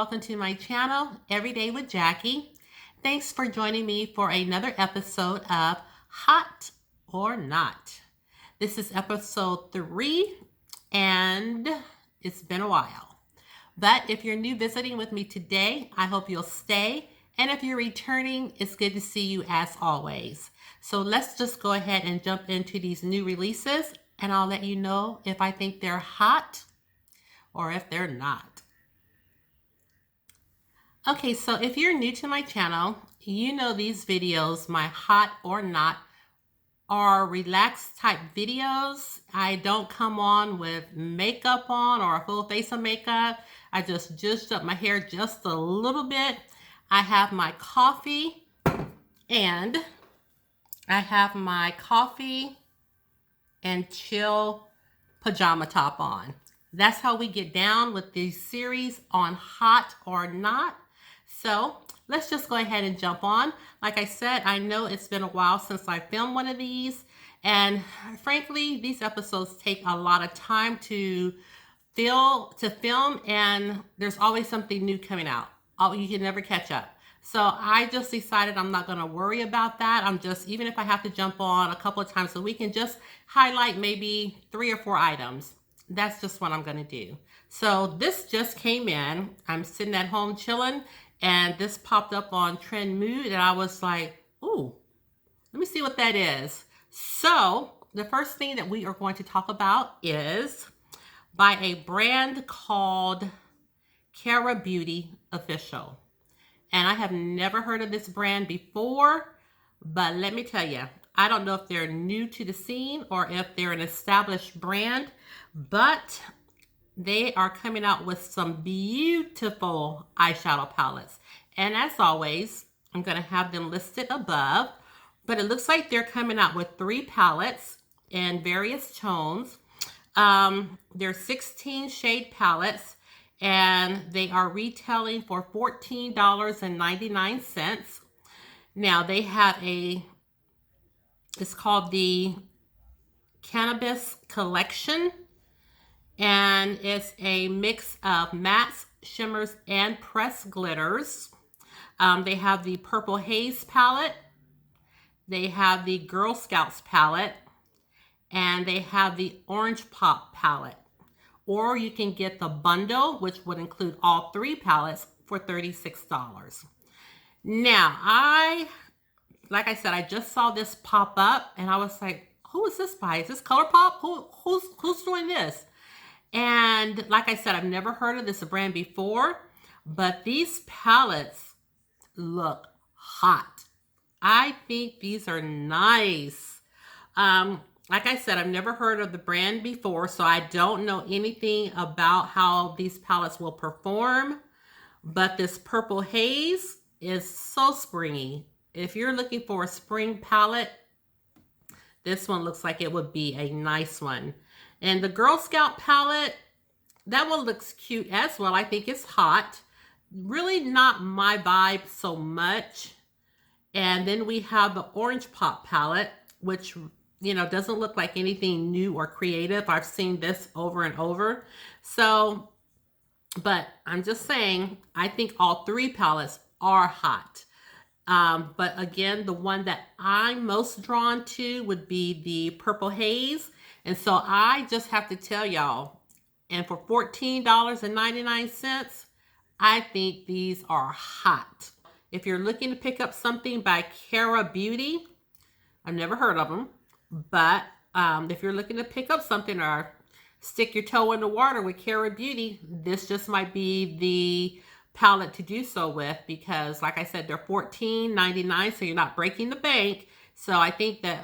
welcome to my channel, Everyday with Jackie. Thanks for joining me for another episode of Haught or Not. This is episode 3 and it's been a while. But if you're new visiting with me today, I hope you'll stay. And if you're returning, it's good to see you as always. So let's just go ahead and jump into these new releases and I'll let you know if I think they're hot or if they're not. Okay, so if you're new to my channel, you know these videos, my hot or not, are relaxed type videos. I don't come on with makeup on or a full face of makeup. I just zhuzhed up my hair just a little bit. I have my coffee and chill pajama top on. That's how we get down with these series on hot or not. So let's just go ahead and jump on. Like I said, I know it's been a while since I filmed one of these. And frankly, these episodes take a lot of time to film, and there's always something new coming out. Oh, you can never catch up. So I just decided I'm not going to worry about that. I'm just, even if I have to jump on a couple of times a week and just highlight maybe 3 or 4 items, that's just what I'm going to do. So this just came in. I'm sitting at home chilling. And this popped up on Trend Mood, and I was like, ooh, let me see what that is. So the first thing that we are going to talk about is by a brand called Terra Beauty Official. And I have never heard of this brand before, but let me tell you, I don't know if they're new to the scene or if they're an established brand, but they are coming out with some beautiful eyeshadow palettes. And as always, I'm going to have them listed above. But it looks like they're coming out with 3 palettes in various tones. They're 16 shade palettes. And they are retailing for $14.99. Now they have it's called the Cannabis Collection. And it's a mix of mattes, shimmers, and pressed glitters. They have the Purple Haze palette. They have the Girl Scouts palette. And they have the Orange Pop palette. Or you can get the bundle, which would include all 3 palettes, for $36. Now, like I said, I just saw this pop up, and I was like, who is this by? Is this ColourPop? Who's doing this? And like I said, I've never heard of this brand before, but these palettes look hot. I think these are nice. Like I said, I've never heard of the brand before, so I don't know anything about how these palettes will perform, but this Purple Haze is so springy. If you're looking for a spring palette, this one looks like it would be a nice one. And the Girl Scout palette, that one looks cute as well. I think it's hot. Really not my vibe so much. And then we have the Orange Pop palette, which, you know, doesn't look like anything new or creative. I've seen this over and over. So, but I'm just saying, I think all 3 palettes are hot. But again, the one that I'm most drawn to would be the Purple Haze. And so I just have to tell y'all, and for $14.99, I think these are hot. If you're looking to pick up something by Terra Beauty, I've never heard of them, but if you're looking to pick up something or stick your toe in the water with Terra Beauty, this just might be the palette to do so with, because like I said, they're $14.99, so you're not breaking the bank. So I think that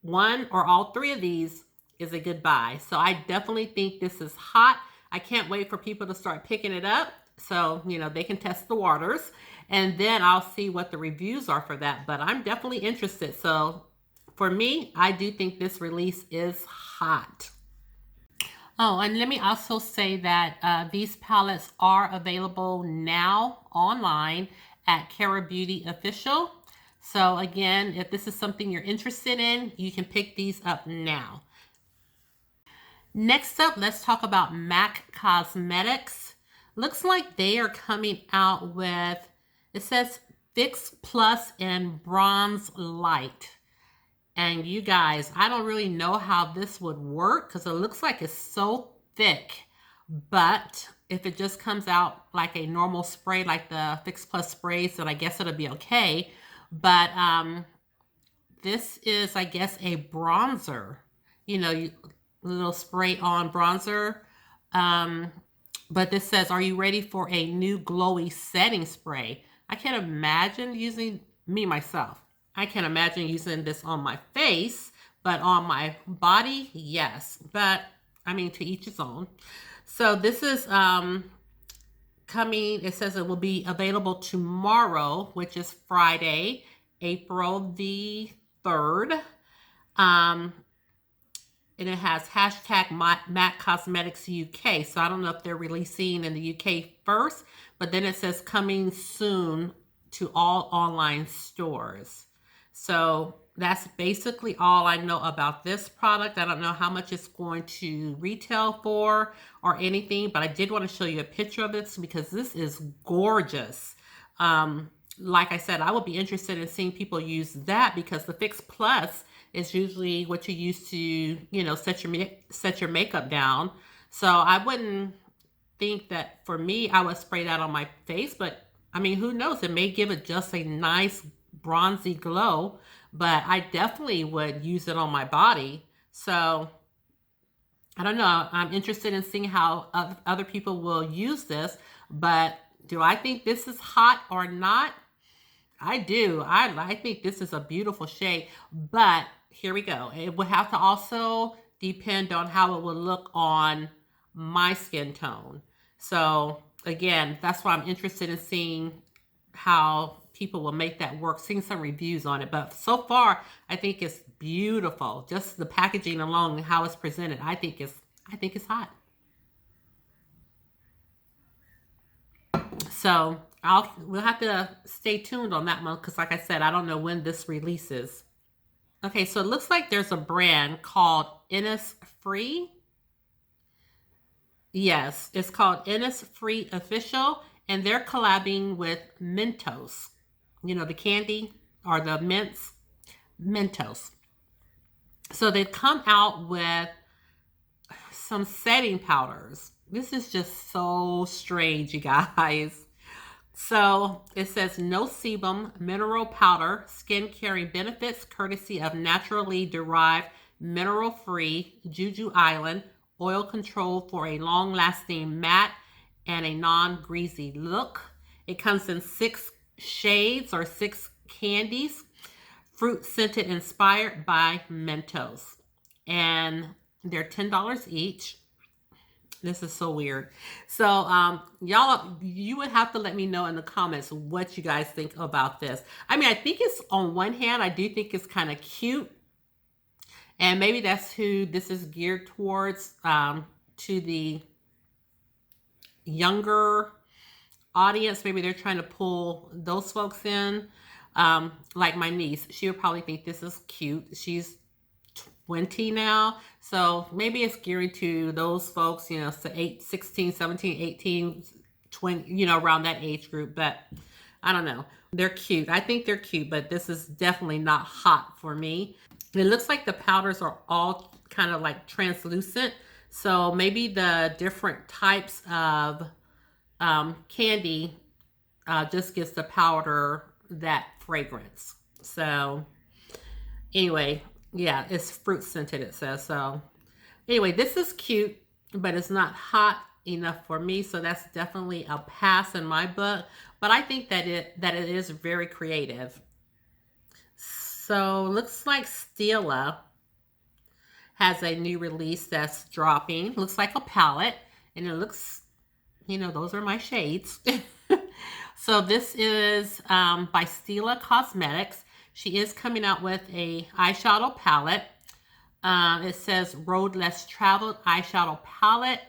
one or all 3 of these is a good buy. So I definitely think this is hot. I can't wait for people to start picking it up so, you know, they can test the waters, and then I'll see what the reviews are for that. But I'm definitely interested. So for me, I do think this release is hot. Oh, and let me also say that these palettes are available now online at Terra Beauty Official. So again, if this is something you're interested in, you can pick these up now. Next up, let's talk about MAC Cosmetics. Looks like they are coming out with, it says Fix Plus and Bronze Light. And you guys, I don't really know how this would work because it looks like it's so thick. But if it just comes out like a normal spray, like the Fix Plus sprays, then I guess it'll be okay. But this is, I guess, a bronzer. You know, little spray on bronzer. But this says, are you ready for a new glowy setting spray? I can't imagine using, me myself, I can't imagine using this on my face, but on my body, yes. But I mean, to each his own. So this is coming, it says it will be available tomorrow, which is Friday, April the 3rd. And it has hashtag Mac Cosmetics UK. So I don't know if they're releasing in the UK first, but then it says coming soon to all online stores. So that's basically all I know about this product. I don't know how much it's going to retail for or anything, but I did want to show you a picture of this because this is gorgeous. Like I said, I would be interested in seeing people use that because the Fix Plus is usually what you use to, you know, set your makeup down. So I wouldn't think that for me, I would spray that on my face, but I mean, who knows? It may give it just a nice bronzy glow, but I definitely would use it on my body. So I don't know. I'm interested in seeing how other people will use this, but do I think this is hot or not? I do. I think this is a beautiful shade, but here we go. It would have to also depend on how it would look on my skin tone. So again, that's why I'm interested in seeing how people will make that work, seeing some reviews on it. But so far, I think it's beautiful. Just the packaging alone and how it's presented, I think it's hot. So we'll have to stay tuned on that one because like I said, I don't know when this releases. Okay, so it looks like there's a brand called Innisfree. Yes, it's called Innisfree Official, and they're collabing with Mentos. You know, the candy or the mints, Mentos. So they've come out with some setting powders. This is just so strange, you guys. So it says no sebum, mineral powder, skin caring benefits courtesy of naturally derived mineral-free Juju Island oil control for a long-lasting matte and a non-greasy look. It comes in 6 shades or 6 candies, fruit scented inspired by Mentos. And they're $10 each. This is so weird. So y'all, you would have to let me know in the comments what you guys think about this. I mean, I think it's, on one hand, I do think it's kind of cute. And maybe that's who this is geared towards, to the younger audience. Maybe they're trying to pull those folks in. Like my niece, she would probably think this is cute. She's 20 now, so maybe it's geared to those folks, you know, so 16, 17, 18, 20, you know, around that age group. But I don't know. They're cute. I think they're cute, but this is definitely not hot for me. It looks like the powders are all kind of like translucent, so maybe the different types of candy just gives the powder that fragrance. So anyway, yeah, it's fruit scented, it says. So anyway, this is cute, but it's not hot enough for me. So that's definitely a pass in my book. But I think that it is very creative. So looks like Cielo has a new release that's dropping. Looks like a palette. And it looks, you know, those are my shades. So this is by Cielo Cosmetics. She is coming out with a eyeshadow palette. It says Road Less Traveled eyeshadow palette.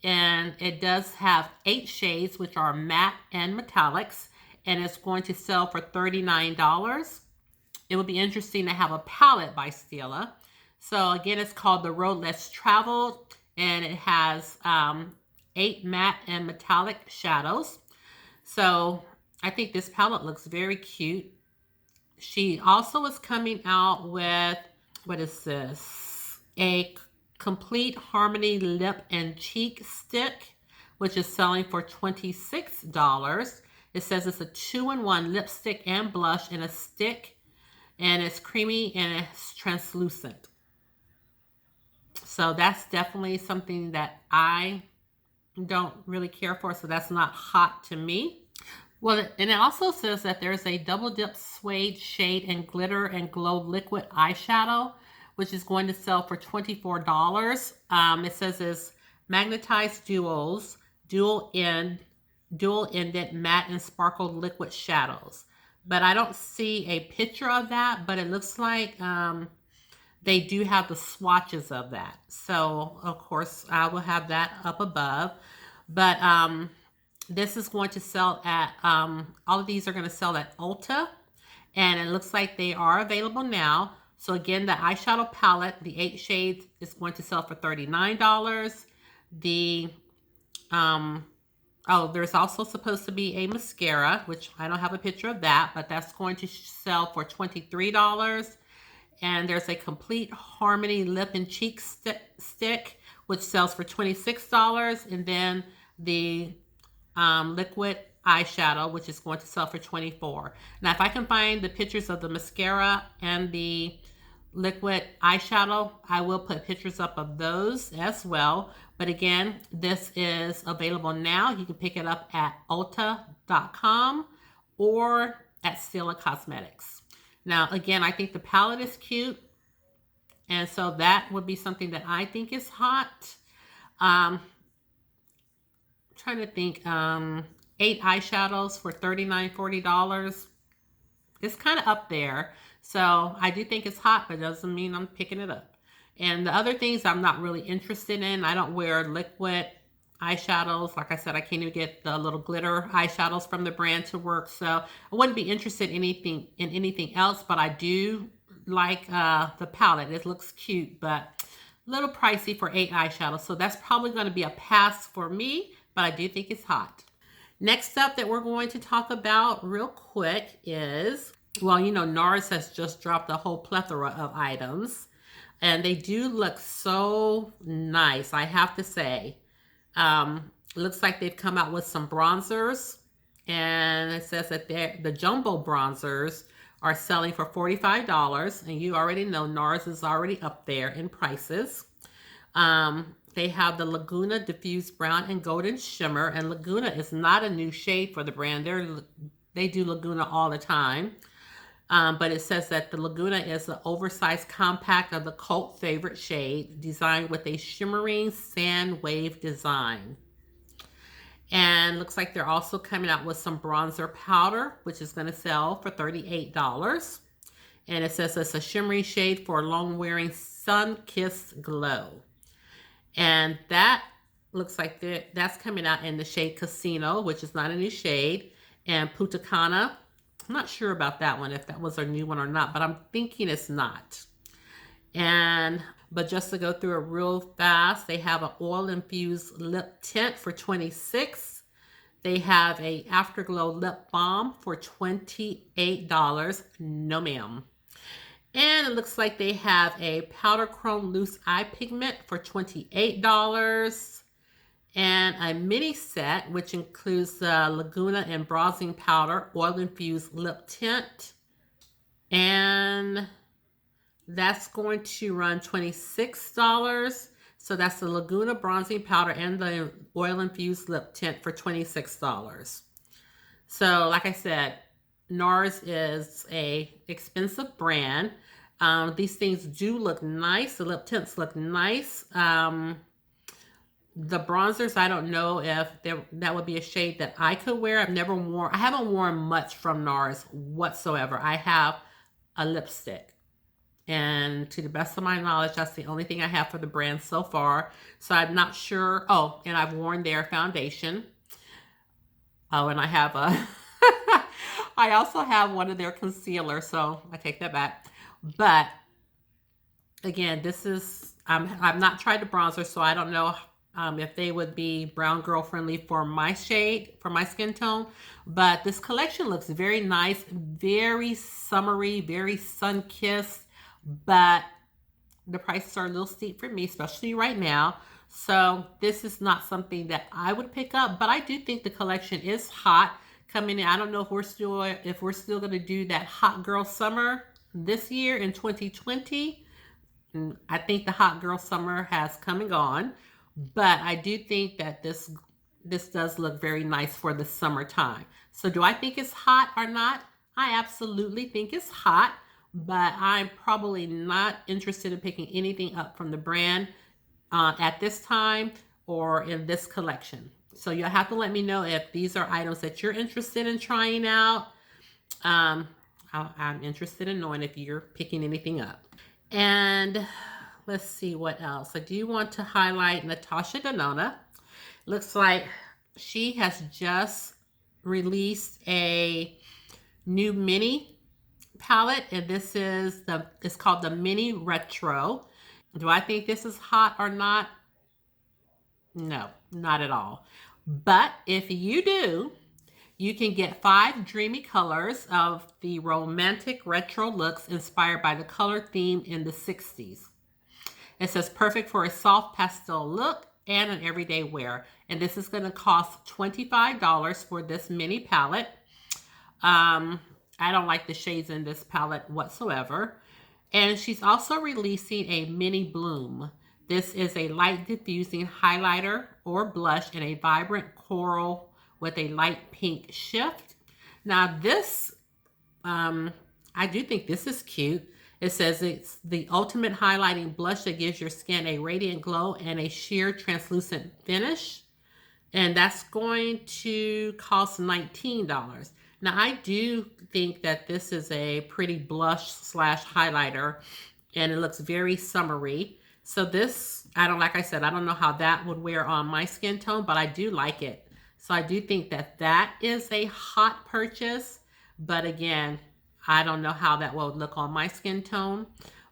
And it does have 8 shades, which are matte and metallics. And it's going to sell for $39. It would be interesting to have a palette by Cielo. So again, it's called the Road Less Traveled. And it has 8 matte and metallic shadows. So I think this palette looks very cute. She also is coming out with, what is this? A Complete Harmony Lip and Cheek Stick, which is selling for $26. It says it's a 2-in-1 lipstick and blush in a stick, and it's creamy and it's translucent. So that's definitely something that I don't really care for, so that's not hot to me. Well, and it also says that there's a double dip suede shade and glitter and glow liquid eyeshadow, which is going to sell for $24. It says it's magnetized duals, dual-ended matte and sparkled liquid shadows. But I don't see a picture of that, but it looks like they do have the swatches of that. So, of course, I will have that up above. But this is going to sell at, all of these are going to sell at Ulta. And it looks like they are available now. So again, the eyeshadow palette, the 8 shades, is going to sell for $39. The, there's also supposed to be a mascara, which I don't have a picture of that, but that's going to sell for $23. And there's a Complete Harmony Lip and Cheek Stick, which sells for $26. And then the liquid eyeshadow, which is going to sell for $24. Now, if I can find the pictures of the mascara and the liquid eyeshadow, I will put pictures up of those as well. But again, this is available now. You can pick it up at Ulta.com or at Cielo Cosmetics. Now, again, I think the palette is cute. And so that would be something that I think is hot. Trying to think, 8 eyeshadows for $39, $40. It's kind of up there. So I do think it's hot, but it doesn't mean I'm picking it up. And the other things I'm not really interested in. I don't wear liquid eyeshadows. Like I said, I can't even get the little glitter eyeshadows from the brand to work. So I wouldn't be interested in anything else, but I do like the palette. It looks cute, but a little pricey for 8 eyeshadows. So that's probably going to be a pass for me, but I do think it's hot. Next up that we're going to talk about real quick is, well, you know, Norris has just dropped a whole plethora of items, and they do look so nice, I have to say. Looks like they've come out with some bronzers, and it says that the jumbo bronzers are selling for $45, and you already know Norris is already up there in prices. They have the Laguna Diffused Brown and Golden Shimmer, and Laguna is not a new shade for the brand. They do Laguna all the time. But it says that the Laguna is an oversized compact of the cult favorite shade, designed with a shimmering sand wave design. And looks like they're also coming out with some bronzer powder, which is going to sell for $38. And it says it's a shimmery shade for long-wearing sun-kissed glow. And that looks like that's coming out in the shade Casino, which is not a new shade, and Putacana. I'm not sure about that one, if that was a new one or not, but I'm thinking it's not. But just to go through it real fast, they have an oil-infused lip tint for $26. They have a Afterglow lip balm for $28. No, ma'am. And it looks like they have a powder chrome loose eye pigment for $28. And a mini set, which includes the Laguna and bronzing powder, oil-infused lip tint. And that's going to run $26. So that's the Laguna bronzing powder and the oil-infused lip tint for $26. So like I said, Norris is a expensive brand. These things do look nice. The lip tints look nice. The bronzers, I don't know if that would be a shade that I could wear. I haven't worn much from Norris whatsoever. I have a lipstick. And to the best of my knowledge, that's the only thing I have for the brand so far. So I'm not sure. Oh, and I've worn their foundation. Oh, and I have I also have one of their concealers, so I take that back. But again, this is, I've not tried the bronzer, so I don't know if they would be brown girl friendly for my shade, for my skin tone. But this collection looks very nice, very summery, very sun-kissed, but the prices are a little steep for me, especially right now. So this is not something that I would pick up, but I do think the collection is hot coming in. I don't know if we're still going to do that hot girl summer this year in 2020. I think the hot girl summer has come and gone, but I do think that this does look very nice for the summertime. So do I think it's hot or not? I absolutely think it's hot, but I'm probably not interested in picking anything up from the brand at this time or in this collection. So you'll have to let me know if these are items that you're interested in trying out. I'm interested in knowing if you're picking anything up. And let's see what else. I do want to highlight Natasha Denona. Looks like she has just released a new mini palette, and this is it's called the Mini Retro. Do I think this is hot or not? No, not at all. But if you do, you can get 5 dreamy colors of the romantic retro looks inspired by the color theme in the 60s. It says perfect for a soft pastel look and an everyday wear. And this is going to cost $25 for this mini palette. I don't like the shades in this palette whatsoever. And she's also releasing a mini bloom. This is a light diffusing highlighter or blush in a vibrant coral with a light pink shift. Now this, I do think this is cute. It says it's the ultimate highlighting blush that gives your skin a radiant glow and a sheer translucent finish. And that's going to cost $19. Now I do think that this is a pretty blush slash highlighter and it looks very summery. So this, like I said, I don't know how that would wear on my skin tone, but I do like it. So I do think that that is a hot purchase, but again, I don't know how that will look on my skin tone.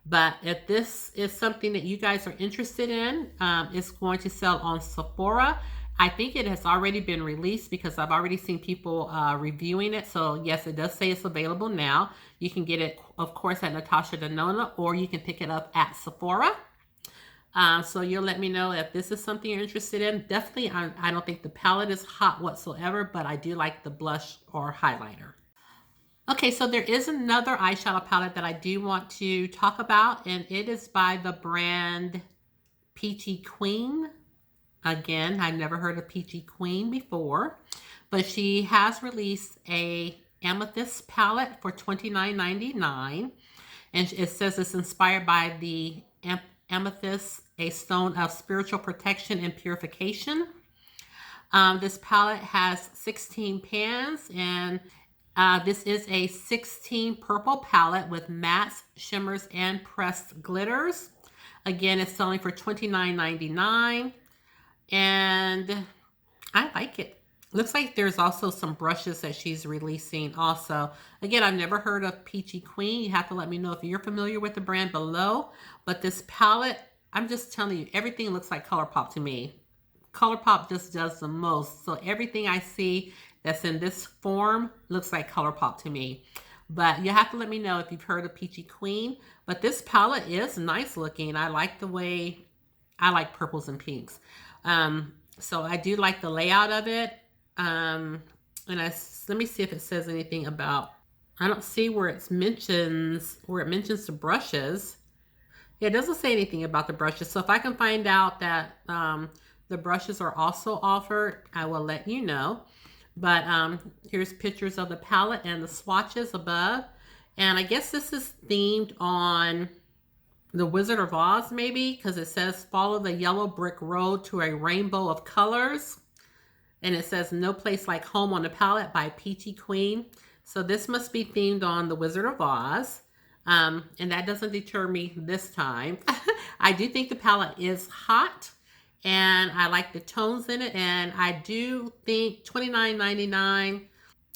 But if this is something that you guys are interested in, it's going to sell on Sephora. I think it has already been released because I've already seen people reviewing it. So yes, it does say it's available now. You can get it, of course, at Natasha Denona, or you can pick it up at Sephora. So you'll let me know if this is something you're interested in. Definitely, I don't think the palette is hot whatsoever, but I do like the blush or highlighter. Okay, so there is another eyeshadow palette that I do want to talk about, and it is by the brand Peachy Queen. Again, I've never heard of Peachy Queen before, but she has released a amethyst palette for $29.99, and it says it's inspired by the amethyst, a stone of spiritual protection and purification. This palette has 16 pans, and this is a 16 purple palette with mattes, shimmers, and pressed glitters. Again, it's selling for $29.99, and I like it. Looks like there's also some brushes that she's releasing also. Again, I've never heard of Peachy Queen. You have to let me know if you're familiar with the brand below. But this palette, I'm just telling you, everything looks like ColourPop to me. ColourPop just does the most. So everything I see that's in this form looks like ColourPop to me. But you have to let me know if you've heard of Peachy Queen. But this palette is nice looking. I like the way, I like purples and pinks. So I do like the layout of it. And let me see if it says anything about, I don't see where it mentions the brushes. Yeah, it doesn't say anything about the brushes. So if I can find out that the brushes are also offered, I will let you know. But here's pictures of the palette and the swatches above. And I guess this is themed on the Wizard of Oz, maybe, because it says follow the yellow brick road to a rainbow of colors. And it says no place like home on the palette by Peachy Queen. So this must be themed on the Wizard of Oz. And that doesn't deter me this time. I do think the palette is hot, and I like the tones in it. And I do think $29.99,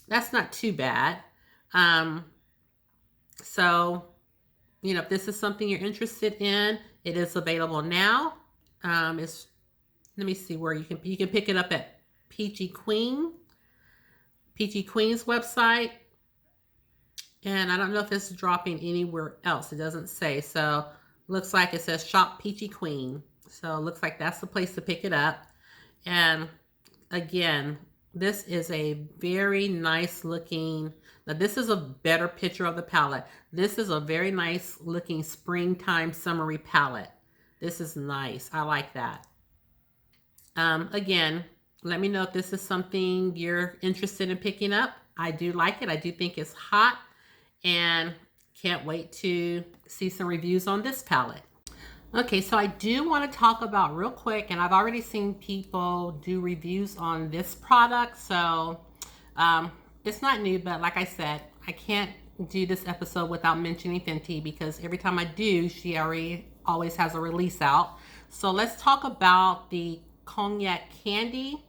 that's not too bad. So, if this is something you're interested in, it is available now. It's Let me see where you can pick it up at Peachy Queen's website. And I don't know if it's dropping anywhere else. It doesn't say. So looks like it says Shop Peachy Queen. So it looks like that's the place to pick it up. And again, this is a very nice looking, now this is a better picture of the palette. This is a very nice looking springtime summery palette. This is nice. I like that. Again, let me know if this is something you're interested in picking up. I do like it. I do think it's hot. And can't wait to see some reviews on this palette. Okay, so I do want to talk about real quick, and I've already seen people do reviews on this product, so it's not new, but like I said, I can't do this episode without mentioning Fenty because every time I do, Cieariy always has a release out. So let's talk about the Cognac Candy.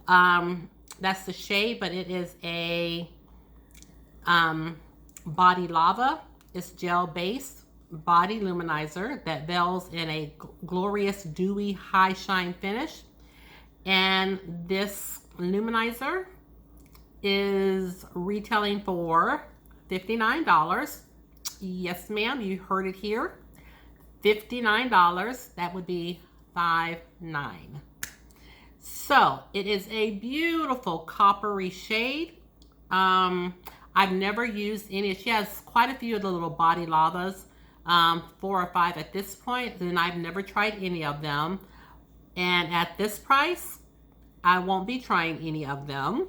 That's the shade, but it is a body lava. It's gel based body luminizer that veils in a glorious dewy high shine finish. And this luminizer is retailing for $59. Yes, ma'am, you heard it here. $59. That would be $59. So it is a beautiful coppery shade. I've never used any. She has quite a few of the little body lavas, 4 or 5 at this point, and I've never tried any of them. And at this price, I won't be trying any of them.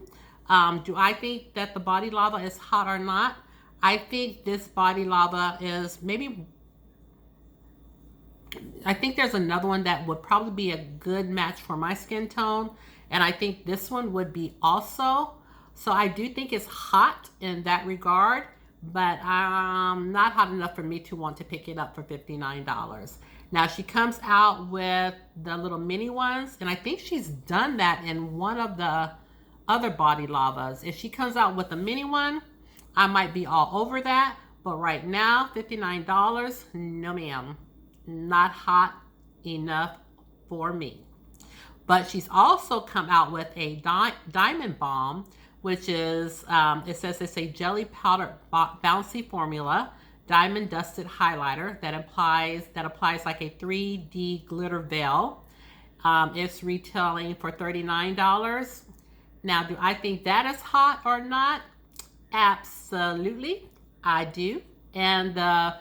Do I think that the body lava is hot or not? I think this body lava is maybe, I think there's another one that would probably be a good match for my skin tone. And I think this one would be also. So I do think it's hot in that regard, but not hot enough for me to want to pick it up for $59. Now she comes out with the little mini ones, and I think she's done that in one of the other body lavas. If she comes out with a mini one, I might be all over that. But right now, $59, no ma'am, not hot enough for me. But she's also come out with a diamond balm, which is, it says it's a jelly powder bouncy formula, diamond dusted highlighter that applies like a 3D glitter veil. It's retailing for $39. Now, do I think that is hot or not? Absolutely, I do. And the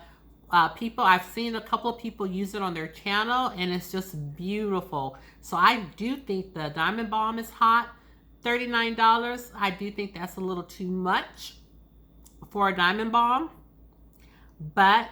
people, I've seen a couple of people use it on their channel, and it's just beautiful. So I do think the diamond balm is hot. $39, I do think that's a little too much for a diamond balm, but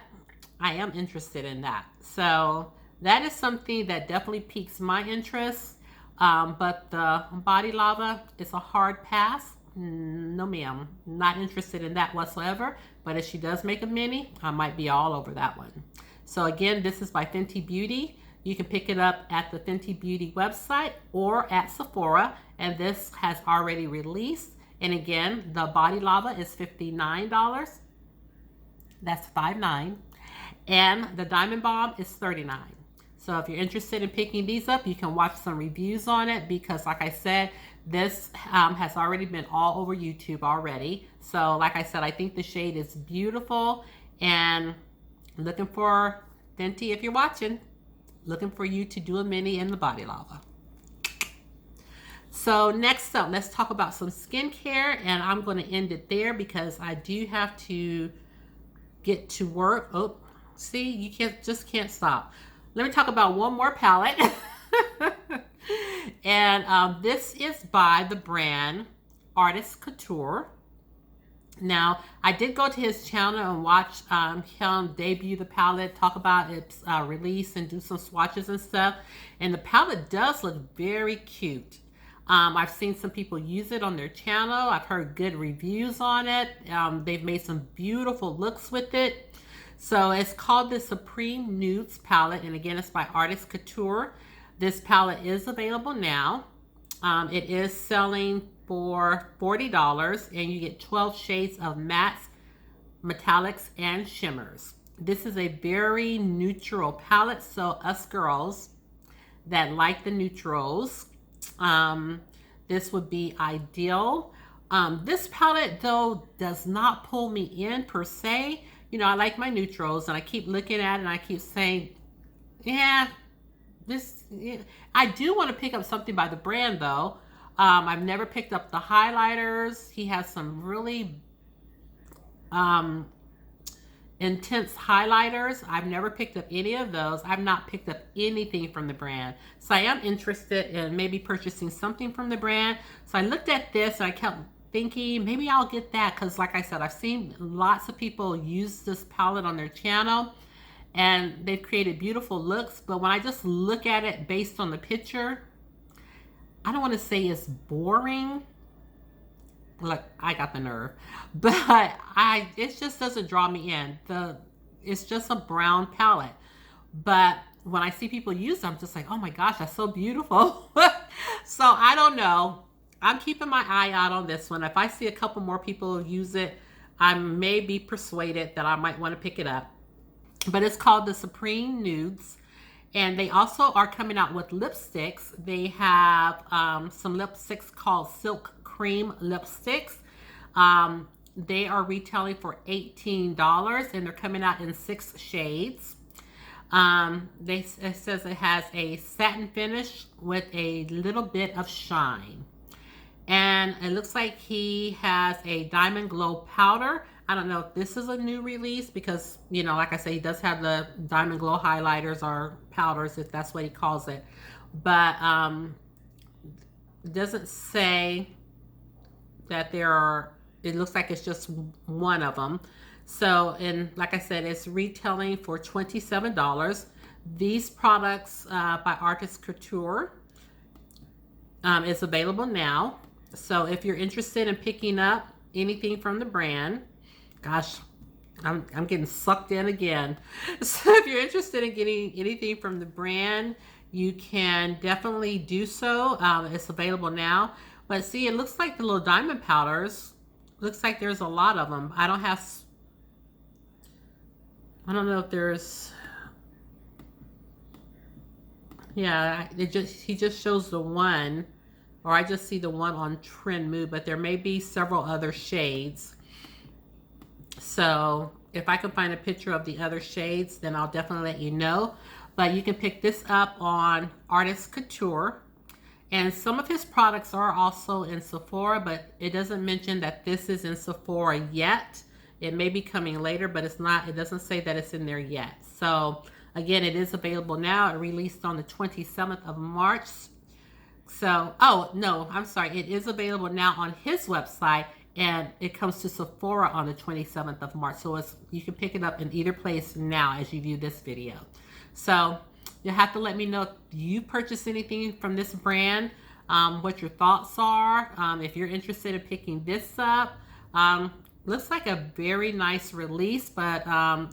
I am interested in that. So that is something that definitely piques my interest. But the body lava is a hard pass. No ma'am, not interested in that whatsoever. But if she does make a mini, I might be all over that one. So again, this is by Fenty Beauty. You can pick it up at the Fenty Beauty website or at Sephora, and this has already released. And again, the body lava is $59. That's $59. And the diamond balm is $39. So if you're interested in picking these up, you can watch some reviews on it because, like I said, this has already been all over YouTube already. So like I said, I think the shade is beautiful, and looking for Fenty, if you're watching, looking for you to do a mini in the body lava. So next up, let's talk about some skincare, and I'm going to end it there because I do have to get to work. Oh, see, you can't stop. Let me talk about one more palette. And this is by the brand Artist Couture. Now, I did go to his channel and watch him debut the palette, talk about its release and do some swatches and stuff. And the palette does look very cute. I've seen some people use it on their channel. I've heard good reviews on it. They've made some beautiful looks with it. So it's called the Supreme Nudes palette. And again, it's by Artist Couture. This palette is available now. It is selling for $40, and you get 12 shades of mattes, metallics, and shimmers. This is a very neutral palette, so us girls that like the neutrals, this would be ideal. This palette, though, does not pull me in per se. You know, I like my neutrals, and I keep looking at it, and I keep saying, yeah, yeah. I do want to pick up something by the brand, though. I've never picked up the highlighters. He has some really intense highlighters. I've never picked up any of those. I've not picked up anything from the brand. So I am interested in maybe purchasing something from the brand. So I looked at this and I kept thinking maybe I'll get that, because like I said, I've seen lots of people use this palette on their channel and they've created beautiful looks. But when I just look at it based on the picture, I don't want to say it's boring. Like, I got the nerve, but it just doesn't draw me in. It's just a brown palette, but when I see people use them, I'm just like, oh my gosh, that's so beautiful. So I don't know. I'm keeping my eye out on this one. If I see a couple more people use it, I may be persuaded that I might want to pick it up. But it's called the Supreme Nudes. And they also are coming out with lipsticks. They have some lipsticks called Silk Cream lipsticks. They are retailing for $18, and they're coming out in 6 shades. It says it has a satin finish with a little bit of shine. And it looks like he has a Diamond Glow powder. I don't know if this is a new release because, you know, like I say, he does have the Diamond Glow highlighters or powders, if that's what he calls it. But it doesn't say that there are, it looks like it's just one of them. So, and like I said, it's retailing for $27. These products by Artist Couture is available now. So if you're interested in picking up anything from the brand, gosh, I'm getting sucked in again. So if you're interested in getting anything from the brand, you can definitely do so. It's available now. But see, it looks like the little diamond powders, looks like there's a lot of them. I don't know if there's, yeah, he just shows the one, or I just see the one on Trend Mood, but there may be several other shades. So if I can find a picture of the other shades, then I'll definitely let you know. But you can pick this up on Artist Couture. And some of his products are also in Sephora, but it doesn't mention that this is in Sephora yet. It may be coming later, but it's not. It doesn't say that it's in there yet. So again, it is available now. It released on the 27th of March. So, oh no, I'm sorry. It is available now on his website, and it comes to Sephora on the 27th of March. So you can pick it up in either place now as you view this video. So you'll have to let me know if you purchase anything from this brand, what your thoughts are. If you're interested in picking this up, looks like a very nice release, but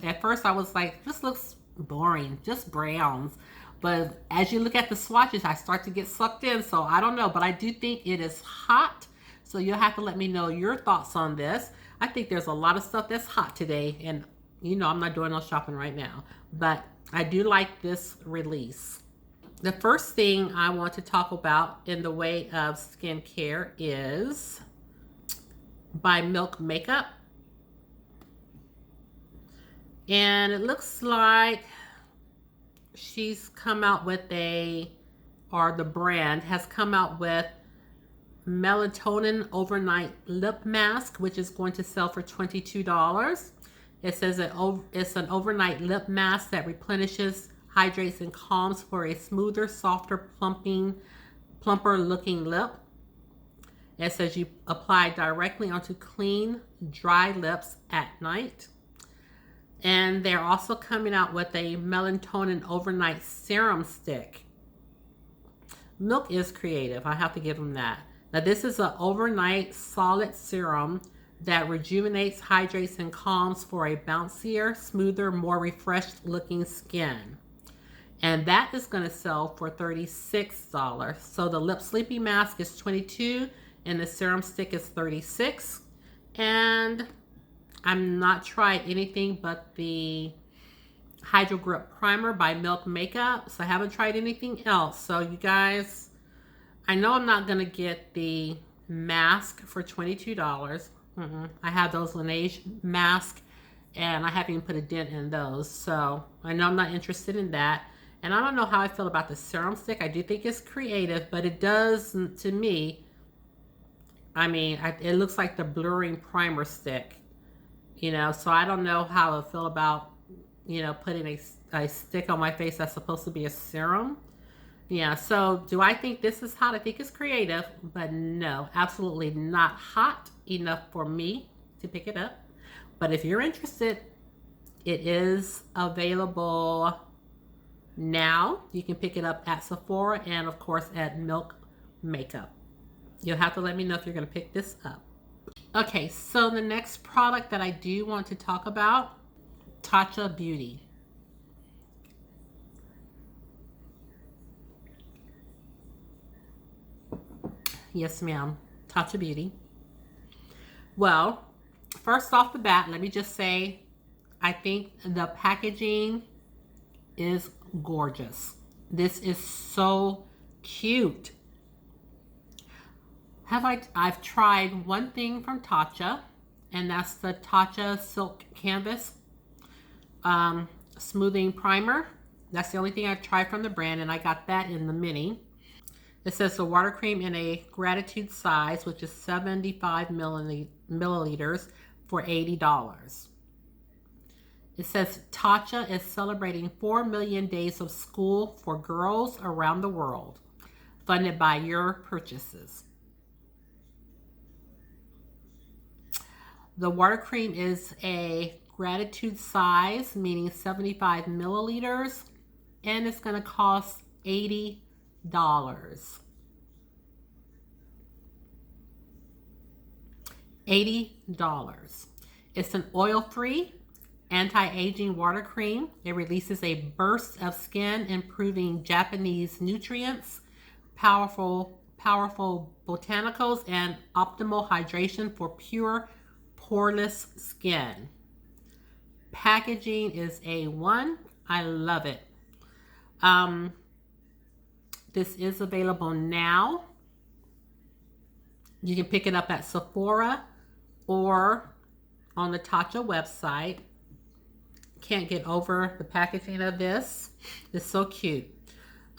at first I was like, this looks boring, just browns. But as you look at the swatches, I start to get sucked in, so I don't know. But I do think it is hot, so you'll have to let me know your thoughts on this. I think there's a lot of stuff that's hot today, and you know I'm not doing no shopping right now. But I do like this release. The first thing I want to talk about in the way of skincare is by Milk Makeup. And it looks like she's come out with the brand has come out with Melatonin Overnight Lip Mask, which is going to sell for $22. It says it's an overnight lip mask that replenishes, hydrates, and calms for a smoother, softer, plumper looking lip. It says you apply directly onto clean, dry lips at night. And they're also coming out with a Melatonin Overnight Serum Stick. Milk is creative. I have to give them that. Now this is an overnight solid serum that rejuvenates, hydrates, and calms for a bouncier, smoother, more refreshed looking skin. And that is going to sell for $36. So the Lip Sleepy Mask is $22 and the serum stick is $36. And I'm not tried anything but the Hydro Grip Primer by Milk Makeup. So I haven't tried anything else. So you guys, I know I'm not going to get the mask for $22. I have those Laneige masks, and I haven't even put a dent in those. So I know I'm not interested in that. And I don't know how I feel about the serum stick. I do think it's creative, but it does, to me, I mean, it looks like the blurring primer stick, you know, so I don't know how I feel about, you know, putting a stick on my face that's supposed to be a serum. Yeah, so do I think this is hot? I think it's creative, but no, absolutely not hot enough for me to pick it up. But if you're interested, it is available now. You can pick it up at Sephora and, of course, at Milk Makeup. You'll have to let me know if you're going to pick this up. Okay, so the next product that I do want to talk about, Tatcha Beauty. Yes, ma'am. Tatcha Beauty. Well, first off the bat, let me just say, I think the packaging is gorgeous. This is so cute. I've tried one thing from Tatcha, and that's the Tatcha Silk Canvas Smoothing Primer. That's the only thing I've tried from the brand, and I got that in the mini. It says the water cream in a gratitude size, which is 75 milliliters for $80. It says Tatcha is celebrating 4 million days of school for girls around the world, funded by your purchases. The water cream is a gratitude size, meaning 75 milliliters, and it's going to cost $80. $80. It's an oil-free, anti-aging water cream. It releases a burst of skin improving Japanese nutrients, powerful botanicals, and optimal hydration for pure poreless skin. Packaging is A1. I love it. This is available now. You can pick it up at Sephora or on the Tatcha website. Can't get over the packaging of this. It's so cute.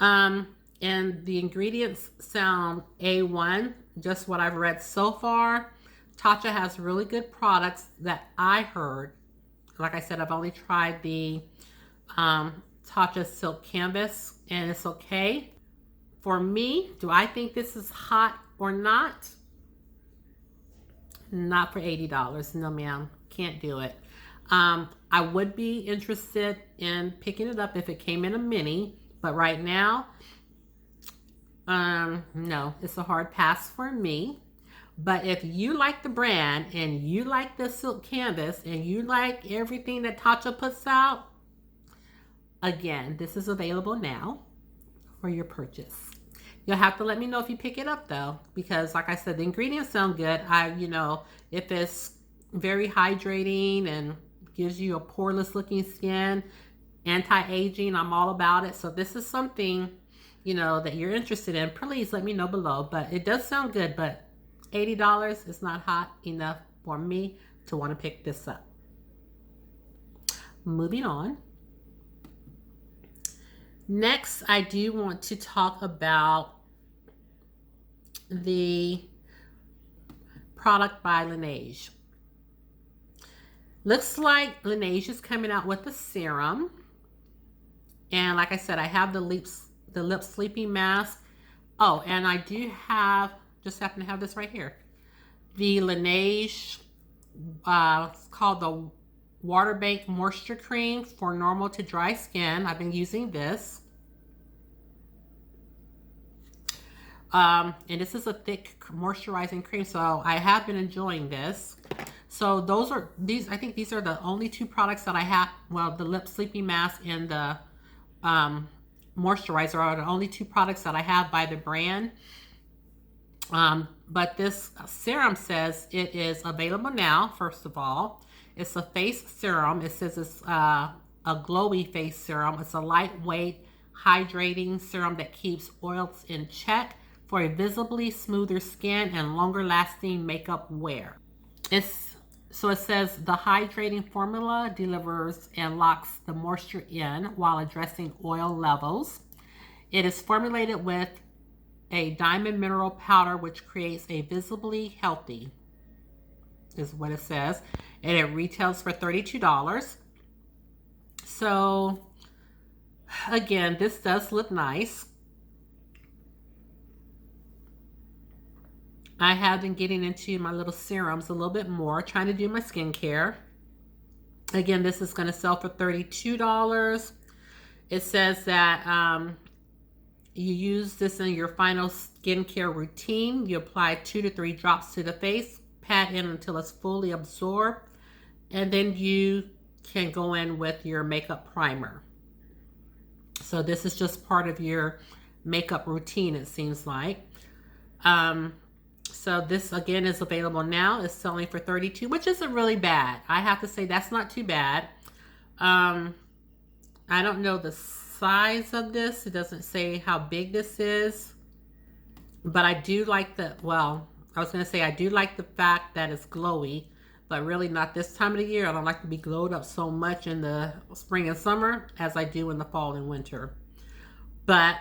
And the ingredients sound A1, just what I've read so far. Tatcha has really good products that I heard. Like I said, I've only tried the Tatcha Silk Canvas, and it's okay. For me, do I think this is hot or not? Not for $80. No, ma'am. Can't do it. I would be interested in picking it up if it came in a mini, but right now, no, it's a hard pass for me. But if you like the brand and you like the silk canvas and you like everything that Tatcha puts out, again, this is available now for your purchase. You'll have to let me know if you pick it up though, because like I said, the ingredients sound good. You know, if it's very hydrating and gives you a poreless looking skin, anti-aging, I'm all about it. So if this is something, you know, that you're interested in, please let me know below. But it does sound good, but $80 is not hot enough for me to want to pick this up. Moving on. Next, I do want to talk about the product by Laneige. Looks like Laneige is coming out with a serum. And like I said, I have the lip sleeping mask. Oh, and I do have, just happen to have this right here. The Laneige, it's called the Water Bank Moisture Cream for normal to dry skin. I've been using this. And this is a thick moisturizing cream, so I have been enjoying this. So I think these are the only two products that I have. Well, the lip sleeping mask and the moisturizer are the only two products that I have by the brand. But this serum says it is available now, first of all. It's a face serum. It says it's a glowy face serum. It's a lightweight, hydrating serum that keeps oils in check for a visibly smoother skin and longer lasting makeup wear. So it says the hydrating formula delivers and locks the moisture in while addressing oil levels. It is formulated with a diamond mineral powder which creates a visibly healthy, is what it says, and it retails for $32. So again, this does look nice. I have been getting into my little serums a little bit more, trying to do my skincare. Again, this is going to sell for $32. It says that you use this in your final skincare routine. You apply 2 to 3 drops to the face, pat in until it's fully absorbed, and then you can go in with your makeup primer. So this is just part of your makeup routine, it seems like. So this again is available now. It's selling for $32, which isn't really bad. I have to say that's not too bad. I don't know the size of this. It doesn't say how big this is, but I do like the, well, I was going to say I do like the fact that it's glowy, but really not this time of the year. I don't like to be glowed up so much in the spring and summer as I do in the fall and winter. But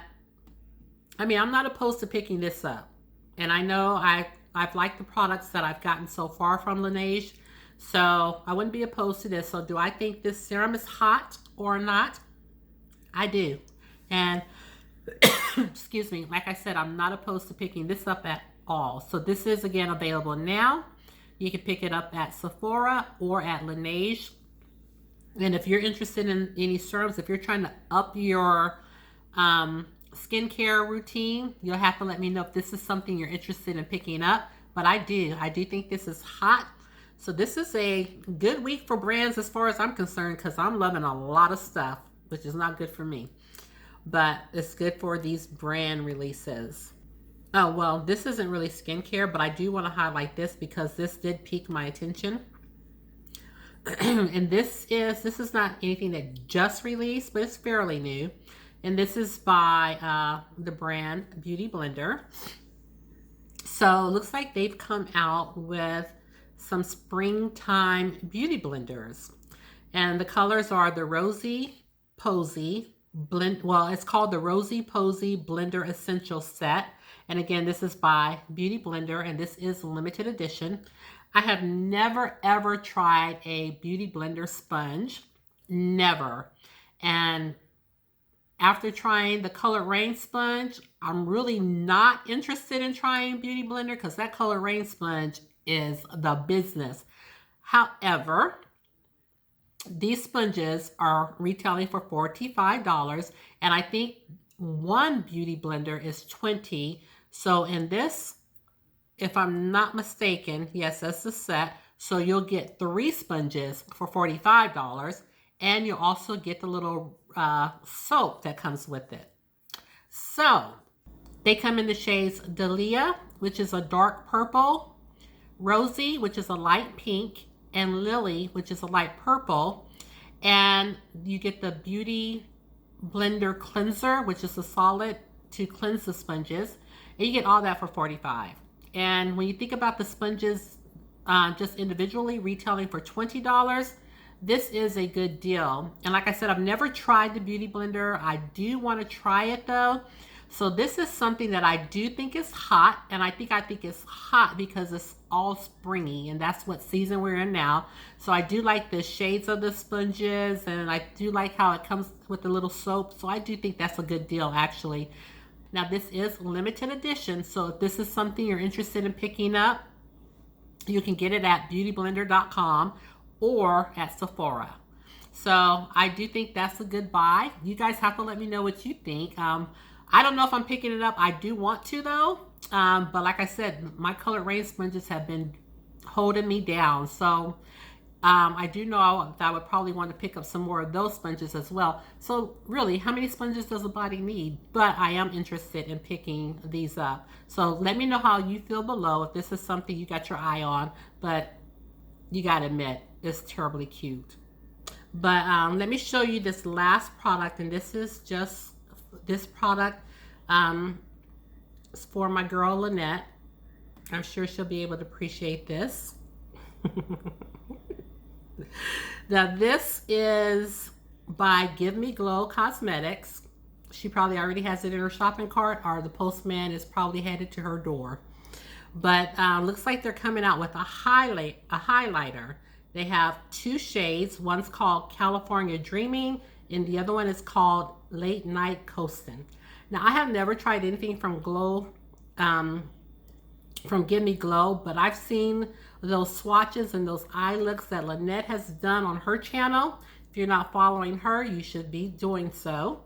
I mean, I'm not opposed to picking this up. And I know I've liked the products that I've gotten so far from Laneige, so I wouldn't be opposed to this. So do I think this serum is hot or not? I do. And excuse me, like I said, I'm not opposed to picking this up at all. So this is again available now. You can pick it up at Sephora or at Laneige. And if you're interested in any serums, if you're trying to up your skincare routine, you'll have to let me know if this is something you're interested in picking up. But I do think this is hot. So this is a good week for brands as far as I'm concerned, because I'm loving a lot of stuff, which is not good for me, but it's good for these brand releases. Oh, well, this isn't really skincare, but I do want to highlight this because this did pique my attention. And this is not anything that just released, but it's fairly new. And this is by the brand Beauty Blender. So it looks like they've come out with some springtime beauty blenders. And the colors are the Rosy Posy Blend. Well, it's called the Rosy Posy Blender Essential Set. And again, this is by Beauty Blender, and this is limited edition. I have never ever tried a Beauty Blender sponge. Never. And after trying the Color Rain sponge, I'm really not interested in trying Beauty Blender because that Color Rain sponge is the business. However, these sponges are retailing for $45, and I think one Beauty Blender is $20. So in this, if I'm not mistaken, yes, that's the set. So you'll get 3 sponges for $45, and you'll also get the little soap that comes with it. So they come in the shades Dahlia, which is a dark purple, Rosy, which is a light pink, and Lily, which is a light purple. And you get the Beauty Blender Cleanser, which is a solid to cleanse the sponges. And you get all that for $45. And when you think about the sponges just individually retailing for $20, this is a good deal. And like I said, I've never tried the Beauty Blender. I do want to try it though. So this is something that I do think is hot, and I think it's hot because it's all springy, and that's what season we're in now. So I do like the shades of the sponges, and I do like how it comes with the little soap. So I do think that's a good deal actually. Now this is limited edition, so if this is something you're interested in picking up, you can get it at beautyblender.com or at Sephora. So I do think that's a good buy. You guys have to let me know what you think. I don't know if I'm picking it up. I do want to though. But like I said, my Color Rain sponges have been holding me down. So I do know that I would probably want to pick up some more of those sponges as well. So really, how many sponges does a body need? But I am interested in picking these up. So let me know how you feel below if this is something you got your eye on. But you got to admit, it's terribly cute. But let me show you this last product, and this is just this product. It's for my girl Lynette. I'm sure she'll be able to appreciate this. Now this is by Me Glo Cosmetics. She probably already has it in her shopping cart, or the postman is probably headed to her door. But looks like they're coming out with a highlighter. They have two shades. One's called California Dreaming, and the other one is called Late Night Coastin'. Now I have never tried anything from Me Glo, but I've seen those swatches and those eye looks that Lynette has done on her channel. If you're not following her, you should be doing so.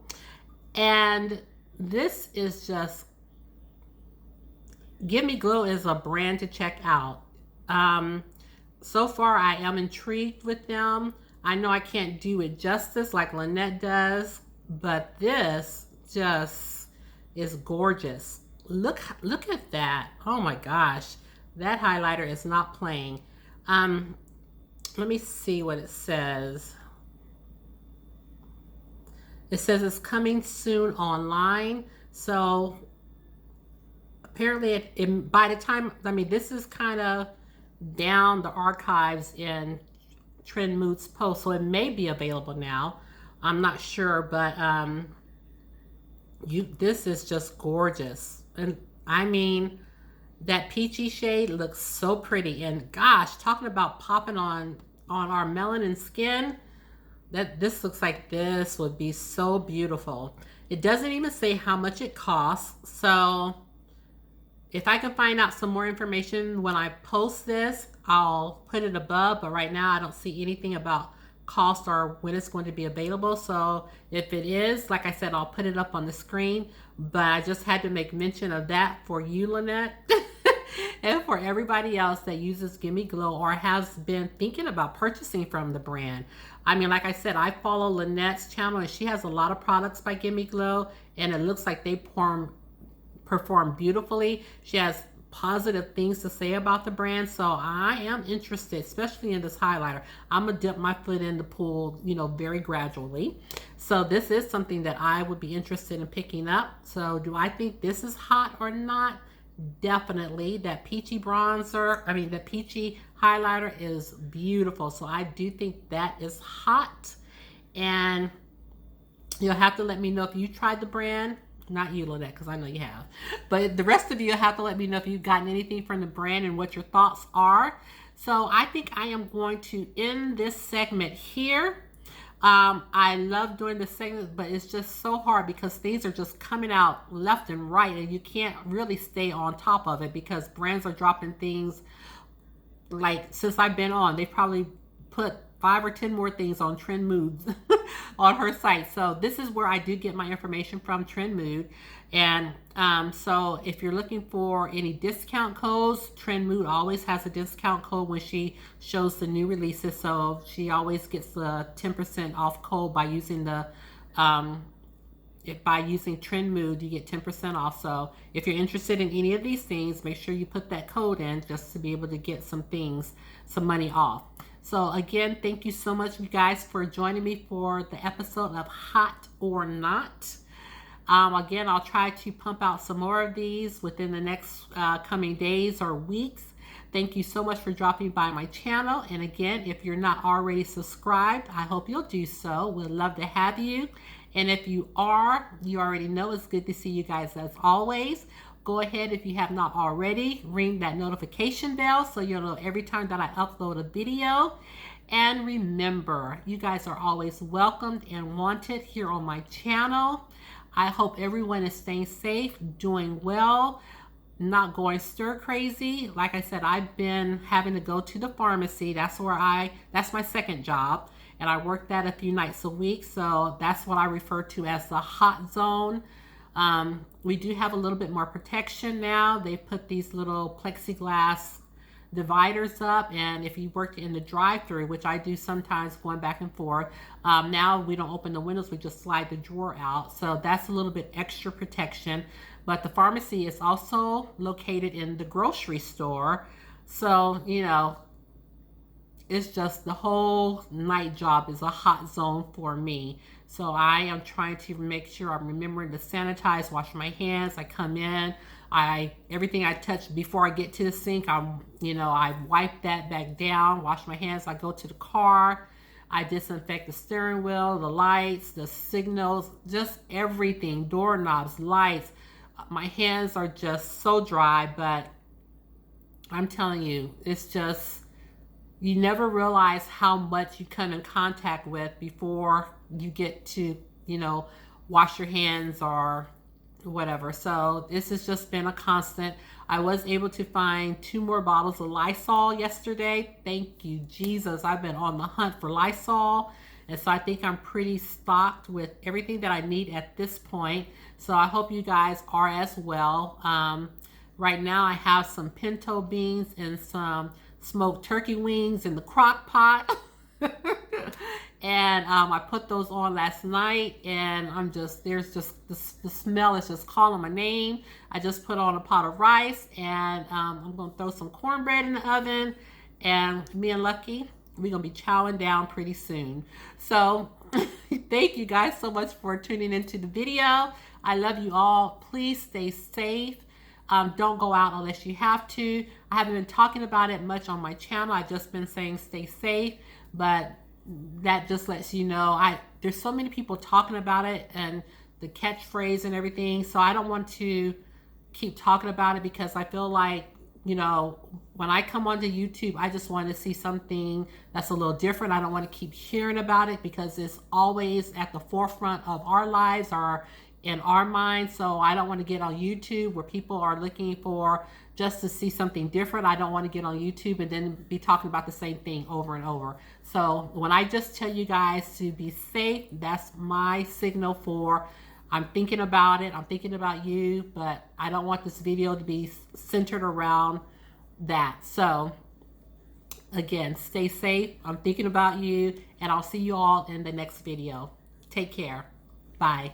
And this is just, Me Glo is a brand to check out. So far, I am intrigued with them. I know I can't do it justice like Lynette does, but this just is gorgeous. Look at that. Oh my gosh. That highlighter is not playing. Let me see what it says. It says it's coming soon online. So apparently by the time, I mean, this is kind of down the archives in Trend Mood's post, so it may be available now. I'm not sure, but this is just gorgeous. And I mean, that peachy shade looks so pretty. And gosh, talking about popping on our melanin skin, this looks like this would be so beautiful. It doesn't even say how much it costs. So if I can find out some more information when I post this, I'll put it above. But right now I don't see anything about cost or when it's going to be available. So if it is, like I said, I'll put it up on the screen. But I just had to make mention of that for you, Lynette. And for everybody else that uses Me Glo or has been thinking about purchasing from the brand. I mean, like I said, I follow Lynette's channel and she has a lot of products by Me Glo, and it looks like they perform beautifully. She has positive things to say about the brand, so I am interested, especially in this highlighter. I'm gonna dip my foot in the pool, you know, very gradually. So this is something that I would be interested in picking up. So do I think this is hot or not? Definitely. That peachy bronzer, I mean the peachy highlighter is beautiful. So I do think that is hot. And you'll have to let me know if you tried the brand. Not you, Lynette, because I know you have. But the rest of you have to let me know if you've gotten anything from the brand and what your thoughts are. So I think I am going to end this segment here. I love doing this segment, but it's just so hard because things are just coming out left and right, and you can't really stay on top of it because brands are dropping things. Like, since I've been on, they probably put 5 or 10 more things on Trend Mood's on her site. So this is where I do get my information from, Trend Mood. And so if you're looking for any discount codes, Trend Mood always has a discount code when she shows the new releases. So she always gets the 10% off code by using the by using Trend Mood, you get 10% off. So if you're interested in any of these things, make sure you put that code in just to be able to get some money off. So again, thank you so much, you guys, for joining me for the episode of Hot or Not. Again, I'll try to pump out some more of these within the next coming days or weeks. Thank you so much for dropping by my channel. And again, if you're not already subscribed, I hope you'll do so. We'd love to have you. And if you are, you already know it's good to see you guys as always. Go ahead, if you have not already, ring that notification bell so you'll know every time that I upload a video. And remember, you guys are always welcomed and wanted here on my channel. I hope everyone is staying safe, doing well, not going stir crazy. Like I said, I've been having to go to the pharmacy. That's my second job. And I work that a few nights a week. So that's what I refer to as the hot zone. We do have a little bit more protection now. They put these little plexiglass dividers up, and if you worked in the drive-through, which I do sometimes going back and forth, now we don't open the windows, we just slide the drawer out. So that's a little bit extra protection. But the pharmacy is also located in the grocery store. So, you know, it's just the whole night job is a hot zone for me. So I am trying to make sure I'm remembering to sanitize, wash my hands. I come in, everything I touch before I get to the sink, I wipe that back down, wash my hands. I go to the car, I disinfect the steering wheel, the lights, the signals, just everything, doorknobs, lights. My hands are just so dry, but I'm telling you, it's just, you never realize how much you come in contact with before you get to, wash your hands or whatever. So this has just been a constant. I was able to find 2 more bottles of Lysol yesterday. Thank you, Jesus. I've been on the hunt for Lysol. And so I think I'm pretty stocked with everything that I need at this point. So I hope you guys are as well. Right now I have some pinto beans and some smoked turkey wings in the crock pot. And I put those on last night, and the smell is just calling my name. I just put on a pot of rice, and I'm gonna throw some cornbread in the oven, and me and Lucky, we're gonna be chowing down pretty soon. So thank you guys so much for tuning into the video. I love you all. Please stay safe. Don't go out unless you have to. I haven't been talking about it much on my channel. I've just been saying stay safe, but that just lets you know, there's so many people talking about it and the catchphrase and everything. So I don't want to keep talking about it, because I feel like, when I come onto YouTube, I just want to see something that's a little different. I don't want to keep hearing about it, because it's always at the forefront of our lives or in our minds. So I don't want to get on YouTube where people are looking for just to see something different. I don't want to get on YouTube and then be talking about the same thing over and over. So when I just tell you guys to be safe, that's my signal for I'm thinking about it. I'm thinking about you, but I don't want this video to be centered around that. So again, stay safe. I'm thinking about you, and I'll see you all in the next video. Take care. Bye.